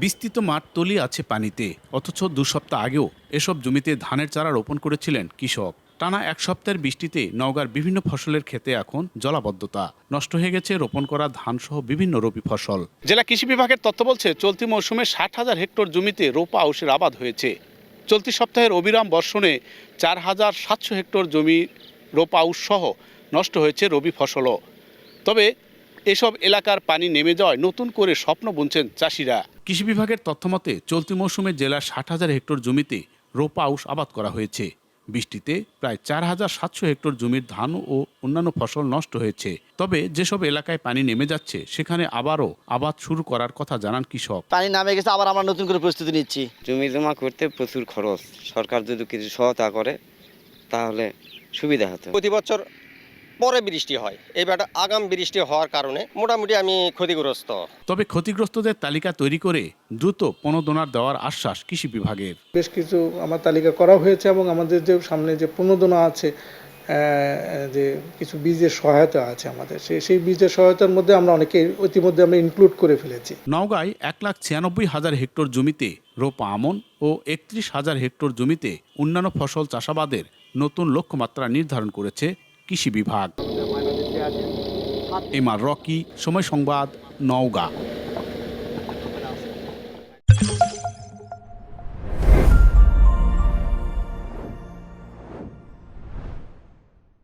বিস্তৃত মাঠ তলিয়ে আছে পানিতে, অথচ 2 সপ্তাহ আগেও এসব জমিতে ধানের চারা রোপণ করেছিলেন কৃষক। টানা 1 সপ্তাহের বৃষ্টিতে নওগাঁর বিভিন্ন ফসলের ক্ষেতে এখন জলাবদ্ধতা। নষ্ট হয়ে গেছে রোপণ করা ধানসহ বিভিন্ন রবি ফসল। জেলা কৃষি বিভাগের তথ্য বলছে, চলতি মৌসুমে 60,000 হেক্টর জমিতে রোপা আউশের আবাদ হয়েছে। চলতি সপ্তাহের অবিরাম বর্ষণে 4,700 হেক্টর জমি রোপা আউশ সহ নষ্ট হয়েছে রবি ফসলও। তবে এসব এলাকার পানি নেমে যাওয়ায় নতুন করে স্বপ্ন বুনছেন চাষিরা। কৃষি বিভাগের তথ্যমতে চলতি মৌসুমে জেলার 60,000 হেক্টর জমিতে রোপা আউশ আবাদ করা হয়েছে। বৃষ্টিতে প্রায় 4,700 হেক্টর জমির ধান ও অন্যান্য ফসল নষ্ট হয়েছে। তবে যেসব এলাকায় পানি নেমে যাচ্ছে সেখানে আবারও আবাদ শুরু করার কথা জানান কৃষক। পানি নামে গেছে, আবার আমরা নতুন করে প্রস্তুতি নিচ্ছি। জমি জমা করতে প্রচুর খরচ, সরকার যদি কিছু সহায়তা করে তাহলে সুবিধা হতো। প্রতি বছর পরে বৃষ্টি হয়, এবার আগাম বৃষ্টি হওয়ার কারণে মোটামুটি আমি ক্ষতিগ্রস্ত। তবে ক্ষতিগ্রস্তদের তালিকা তৈরি করে দ্রুত প্রণোদনা দেওয়ার আশ্বাস কৃষি বিভাগের। বেশ কিছু আমার তালিকা করা হয়েছে এবং আমাদের যে সামনে যে প্রণোদনা আছে, যে কিছু বীজের সহায়তা আছে আমাদের, সেই বীজের সহায়তার মধ্যে আমরা অনেকে ইতিমধ্যে আমরা ইনক্লুড করে ফেলেছি। নওগাঁয় 1,96,000 হেক্টর জমিতে রোপা আমন ও 31,000 হেক্টর জমিতে অন্যান্য ফসল চাষাবাদের নতুন লক্ষ্যমাত্রা নির্ধারণ করেছে কৃষি বিভাগ। এমআর রকি, সময় সংবাদ, নওগাঁ।